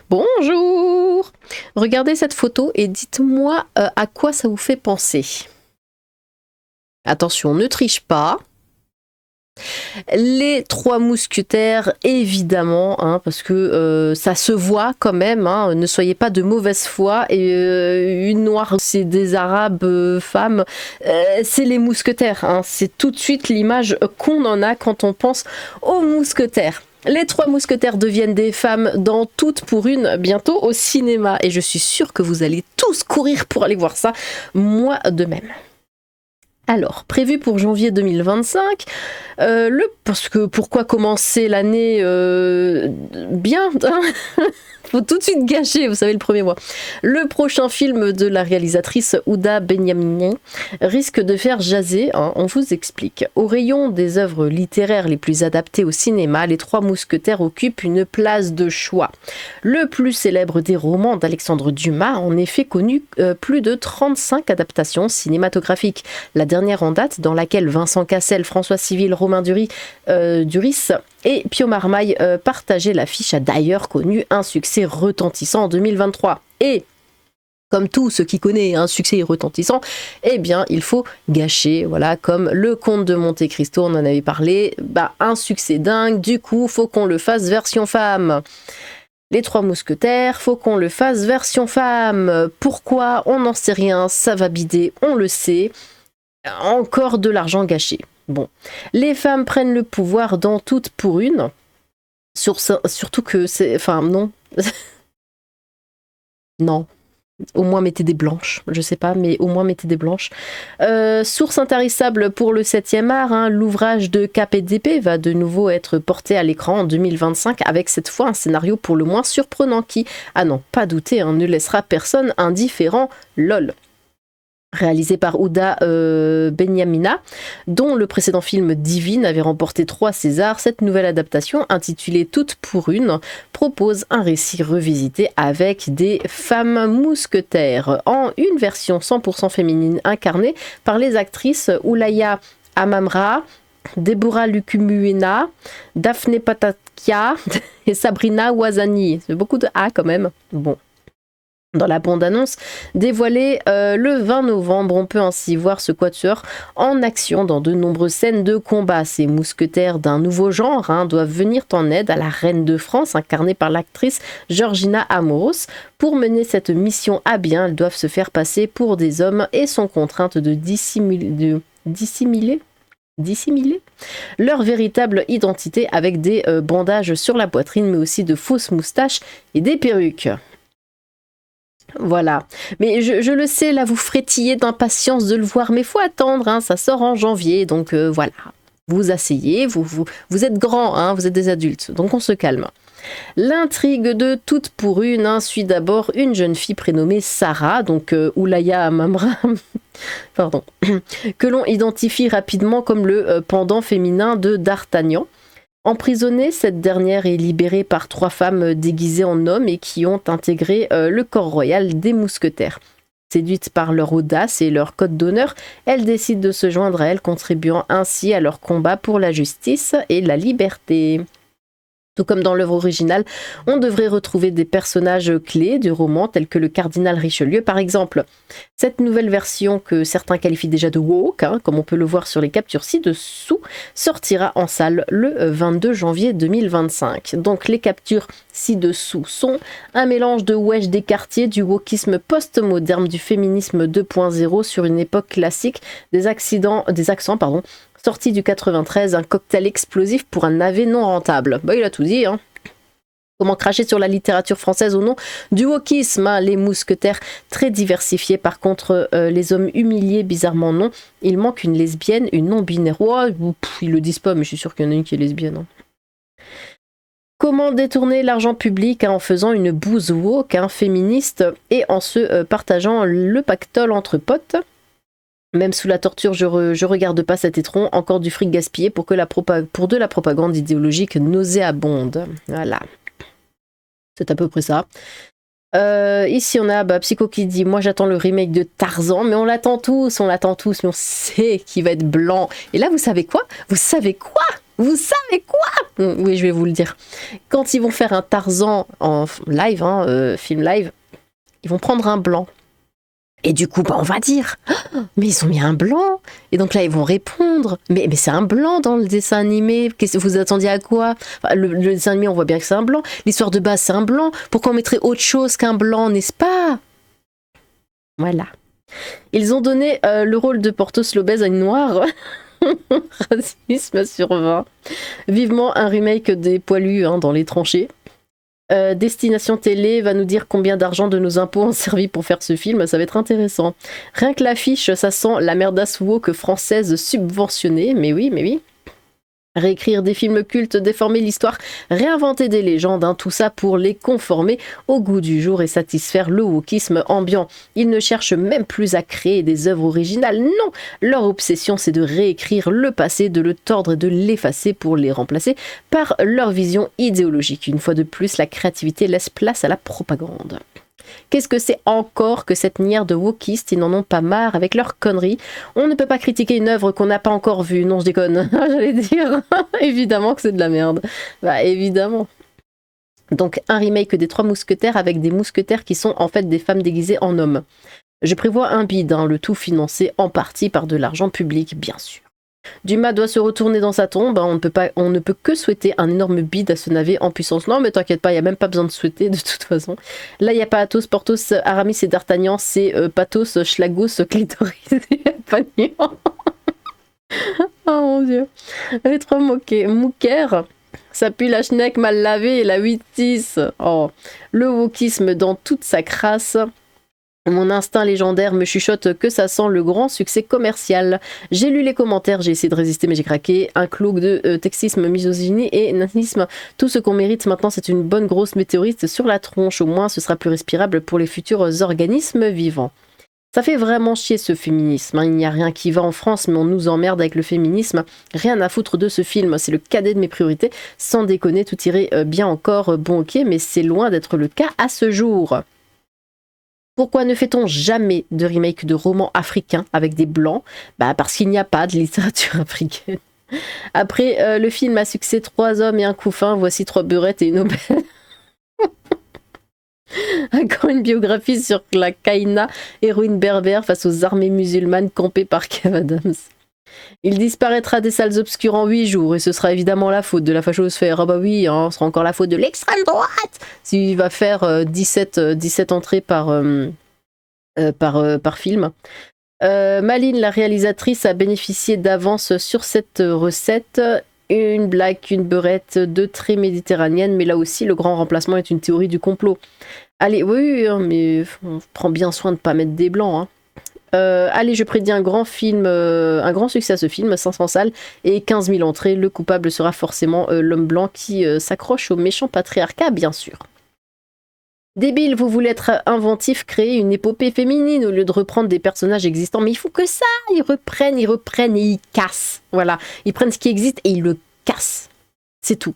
Bonjour! Regardez cette photo et dites-moi à quoi ça vous fait penser. Attention, ne triche pas. Les trois mousquetaires, évidemment, hein, parce que ça se voit quand même, hein, ne soyez pas de mauvaise foi. Et une noire, c'est des arabes femmes, c'est les mousquetaires. Hein, c'est tout de suite l'image qu'on en a quand on pense aux mousquetaires. Les trois mousquetaires deviennent des femmes dans Toutes pour une, bientôt au cinéma. Et je suis sûre que vous allez tous courir pour aller voir ça, moi de même. Alors, prévu pour janvier 2025, parce que pourquoi commencer l'année bien hein. Faut tout de suite gâcher, vous savez, le premier mois. Le prochain film de la réalisatrice Houda Benyamini risque de faire jaser, hein, on vous explique. Au rayon des œuvres littéraires les plus adaptées au cinéma, Les Trois Mousquetaires occupent une place de choix. Le plus célèbre des romans d'Alexandre Dumas a en effet connu plus de 35 adaptations cinématographiques. La dernière en date, dans laquelle Vincent Cassel, François Civil, Romain Duris et Pio Marmaille partageaient l'affiche, a d'ailleurs connu un succès retentissant en 2023. Et comme tout ce qui connaît un succès retentissant, eh bien il faut gâcher, voilà, comme Le Comte de Monte Cristo, on en avait parlé, un succès dingue, du coup faut qu'on le fasse version femme. Les Trois Mousquetaires, faut qu'on le fasse version femme. Pourquoi? On n'en sait rien, ça va bider, on le sait. Encore de l'argent gâché. Bon, les femmes prennent le pouvoir dans Toutes pour une. Surtout que c'est... Enfin, non. Non. Au moins mettez des blanches. Je sais pas, mais au moins mettez des blanches. Source intarissable pour le 7e art. Hein, l'ouvrage de KPDP va de nouveau être porté à l'écran en 2025 avec cette fois un scénario pour le moins surprenant qui, à n'en pas douter, hein, ne laissera personne indifférent. LOL. Réalisé par Houda Benyamina, dont le précédent film Divine avait remporté 3 Césars, cette nouvelle adaptation, intitulée Toutes pour une, propose un récit revisité avec des femmes mousquetaires, en une version 100% féminine incarnée par les actrices Oulaya Amamra, Deborah Lukumuena, Daphne Patakia et Sabrina Ouazani. C'est beaucoup de A quand même. Bon. Dans la bande-annonce dévoilée le 20 novembre, on peut ainsi voir ce quatuor en action dans de nombreuses scènes de combat. Ces mousquetaires d'un nouveau genre doivent venir en aide à la reine de France, incarnée par l'actrice Georgina Amoros. Pour mener cette mission à bien, elles doivent se faire passer pour des hommes et sont contraintes de dissimuler leur véritable identité avec des bandages sur la poitrine, mais aussi de fausses moustaches et des perruques. Voilà, mais je le sais, là vous frétillez d'impatience de le voir, mais faut attendre, ça sort en janvier, donc voilà. Vous asseyez, vous êtes grands, vous êtes des adultes, donc on se calme. L'intrigue de Toutes pour une suit d'abord une jeune fille prénommée Sarah, donc Oulaya Amamra, pardon, que l'on identifie rapidement comme le pendant féminin de D'Artagnan. Emprisonnée, cette dernière est libérée par 3 femmes déguisées en hommes et qui ont intégré le corps royal des mousquetaires. Séduite par leur audace et leur code d'honneur, elle décide de se joindre à elles, contribuant ainsi à leur combat pour la justice et la liberté. Tout comme dans l'œuvre originale, on devrait retrouver des personnages clés du roman tels que le cardinal Richelieu par exemple. Cette nouvelle version que certains qualifient déjà de woke, comme on peut le voir sur les captures ci-dessous, sortira en salle le 22 janvier 2025. Donc les captures ci-dessous sont un mélange de wesh des quartiers, du wokisme post-moderne, du féminisme 2.0 sur une époque classique, des accents, sorti du 93, un cocktail explosif pour un navet non rentable. Il a tout dit, Comment cracher sur la littérature française au nom du wokisme, les mousquetaires très diversifiés, par contre les hommes humiliés, bizarrement non. Il manque une lesbienne, une non-binaire. Ils le disent pas, mais je suis sûre qu'il y en a une qui est lesbienne. Comment détourner l'argent public en faisant une bouse woke, féministe, et en se partageant le pactole entre potes. Même sous la torture, je regarde pas cet étron, encore du fric gaspillé pour de la propagande idéologique nauséabonde. Voilà. C'est à peu près ça. Ici on a Psycho qui dit « Moi j'attends le remake de Tarzan », mais on l'attend tous, mais on sait qu'il va être blanc. Et là, vous savez quoi ? Vous savez quoi? Oui, je vais vous le dire. Quand ils vont faire un Tarzan en live, film live, ils vont prendre un blanc. Et du coup, on va dire, oh, mais ils ont mis un blanc. Et donc là, ils vont répondre, mais c'est un blanc dans le dessin animé. Qu'est-ce que vous attendiez à quoi? Enfin, le dessin animé, on voit bien que c'est un blanc. L'histoire de base, c'est un blanc. Pourquoi on mettrait autre chose qu'un blanc, n'est-ce pas? Voilà. Ils ont donné le rôle de Porthos Lobez à une noire. Racisme sur 20. Vivement un remake des poilus dans les tranchées. Destination Télé va nous dire combien d'argent de nos impôts ont servi pour faire ce film, ça va être intéressant. Rien que l'affiche, ça sent la merdasse woke française subventionnée, mais oui. Réécrire des films cultes, déformer l'histoire, réinventer des légendes, tout ça pour les conformer au goût du jour et satisfaire le wokisme ambiant. Ils ne cherchent même plus à créer des œuvres originales, non. Leur obsession, c'est de réécrire le passé, de le tordre et de l'effacer pour les remplacer par leur vision idéologique. Une fois de plus, la créativité laisse place à la propagande. Qu'est-ce que c'est encore que cette nière de wokistes? Ils n'en ont pas marre avec leurs conneries. On ne peut pas critiquer une œuvre qu'on n'a pas encore vue. Non, je déconne. J'allais dire, évidemment que c'est de la merde. Bah, évidemment. Donc, un remake des Trois Mousquetaires avec des mousquetaires qui sont en fait des femmes déguisées en hommes. Je prévois un bide, le tout financé en partie par de l'argent public, bien sûr. Dumas doit se retourner dans sa tombe, on ne peut que souhaiter un énorme bide à ce navet en puissance. Non mais t'inquiète pas, il n'y a même pas besoin de souhaiter de toute façon. Là il n'y a pas Athos, Porthos, Aramis et D'Artagnan, c'est Pathos, Schlagos, Clitoris et Pagnon. Oh mon dieu. Les trois Mouker, ça pue la schneck mal lavée et la 8-6. Oh. Le wokisme dans toute sa crasse. Mon instinct légendaire me chuchote que ça sent le grand succès commercial. J'ai lu les commentaires, j'ai essayé de résister mais j'ai craqué. Un cloak de texisme, misogynie et nanisme. Tout ce qu'on mérite maintenant, c'est une bonne grosse météorite sur la tronche. Au moins, ce sera plus respirable pour les futurs organismes vivants. Ça fait vraiment chier ce féminisme. Il n'y a rien qui va en France, mais on nous emmerde avec le féminisme. Rien à foutre de ce film, c'est le cadet de mes priorités. Sans déconner, tout irait bien encore, bon ok, mais c'est loin d'être le cas à ce jour. Pourquoi ne fait-on jamais de remake de romans africains avec des blancs? Parce qu'il n'y a pas de littérature africaine. Après le film à succès 3 hommes et un couffin, voici 3 beurettes et une aubaine. Encore une biographie sur la Kaina, héroïne berbère face aux armées musulmanes campées par Kev Adams. Il disparaîtra des salles obscures en 8 jours et ce sera évidemment la faute de la fachosphère. Ah bah oui, ce sera encore la faute de l'extrême droite s'il va faire 17 entrées par film. Maline, la réalisatrice, a bénéficié d'avance sur cette recette. Une blague, une beurette, 2 traits méditerranéennes, mais là aussi le grand remplacement est une théorie du complot. Allez, oui, mais on prend bien soin de ne pas mettre des blancs. Allez, je prédis un grand film, un grand succès à ce film, 500 salles et 15 000 entrées. Le coupable sera forcément l'homme blanc qui s'accroche au méchant patriarcat, bien sûr. Débile, vous voulez être inventif, créer une épopée féminine au lieu de reprendre des personnages existants. Mais il faut que ça, ils reprennent et ils cassent. Voilà, ils prennent ce qui existe et ils le cassent. C'est tout.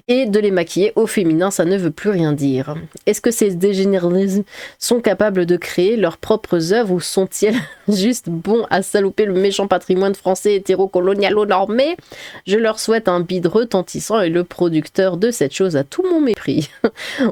Et de les maquiller au féminin, ça ne veut plus rien dire. Est-ce que ces dégénérés sont capables de créer leurs propres œuvres ou sont-ils juste bons à saloper le méchant patrimoine français hétéro-colonialo-normé? Je leur souhaite un bide retentissant et le producteur de cette chose a tout mon mépris.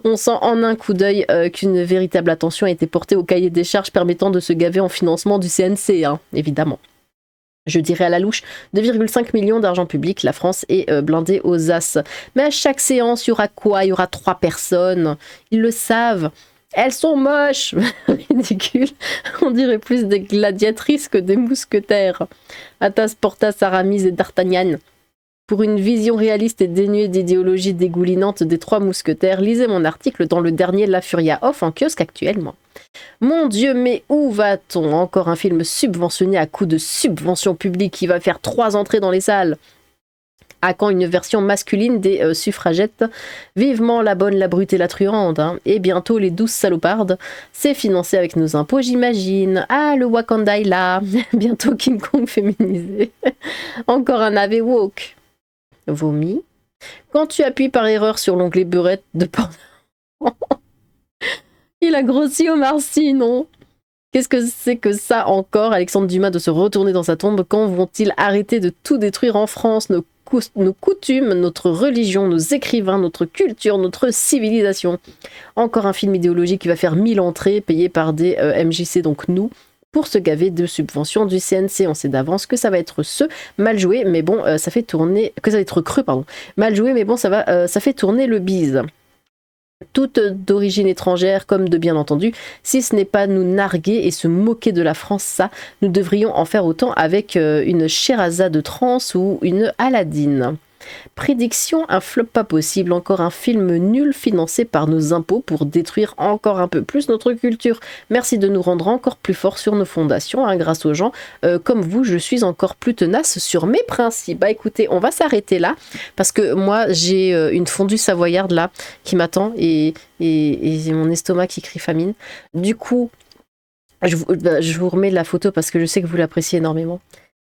On sent en un coup d'œil qu'une véritable attention a été portée au cahier des charges permettant de se gaver en financement du CNC, évidemment. Je dirais à la louche 2,5 millions d'argent public, la France est blindée aux as. Mais à chaque séance, il y aura quoi? Il y aura 3 personnes. Ils le savent. Elles sont moches. Ridicule. On dirait plus des gladiatrices que des mousquetaires. Athos, Porthos, Aramis et D'Artagnan. Pour une vision réaliste et dénuée d'idéologie dégoulinante des 3 mousquetaires, lisez mon article dans le dernier La Furia Off en kiosque actuellement. Mon Dieu, mais où va-t-on? Encore un film subventionné à coup de subvention publique qui va faire 3 entrées dans les salles. À quand une version masculine des suffragettes? Vivement la bonne, la brute et la truande. Et bientôt les 12 salopardes. C'est financé avec nos impôts, j'imagine. Ah, le Wakanda est là. Bientôt King Kong féminisé. Encore un AV woke. Vomi. Quand tu appuies par erreur sur l'onglet beurette de porno. Il a grossi Omar Sy, non? Qu'est-ce que c'est que ça encore? Alexandre Dumas de se retourner dans sa tombe. Quand vont-ils arrêter de tout détruire en France? Nos nos coutumes, notre religion, nos écrivains, notre culture, notre civilisation. Encore un film idéologique qui va faire 1000 entrées payées par des MJC, donc nous, pour se gaver de subventions du CNC. On sait d'avance que ça va être mal joué, mais bon, ça fait tourner, que ça va être creux, pardon, mal joué, mais bon, ça fait tourner le bise. Toutes d'origine étrangère, comme de bien entendu, si ce n'est pas nous narguer et se moquer de la France, ça, nous devrions en faire autant avec une Sherazade trans ou une Aladdin. Prédiction, un flop pas possible, encore un film nul financé par nos impôts pour détruire encore un peu plus notre culture. Merci de nous rendre encore plus forts sur nos fondations, hein, grâce aux gens comme vous, je suis encore plus tenace sur mes principes. Bah écoutez, on va s'arrêter là, parce que moi j'ai une fondue savoyarde là qui m'attend et j'ai mon estomac qui crie famine. Du coup, je vous remets la photo parce que je sais que vous l'appréciez énormément.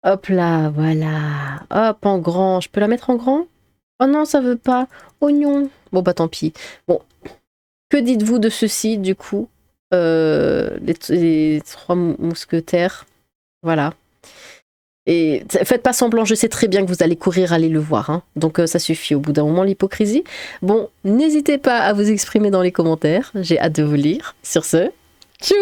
Hop là, voilà. Hop, en grand. Je peux la mettre en grand? Oh non, ça veut pas. Oignon. Bon, bah tant pis. Bon. Que dites-vous de ceci, du coup? Les trois mousquetaires. Voilà. Et faites pas semblant, je sais très bien que vous allez courir aller le voir. Hein. Donc ça suffit au bout d'un moment, l'hypocrisie. Bon, n'hésitez pas à vous exprimer dans les commentaires. J'ai hâte de vous lire. Sur ce, tchou!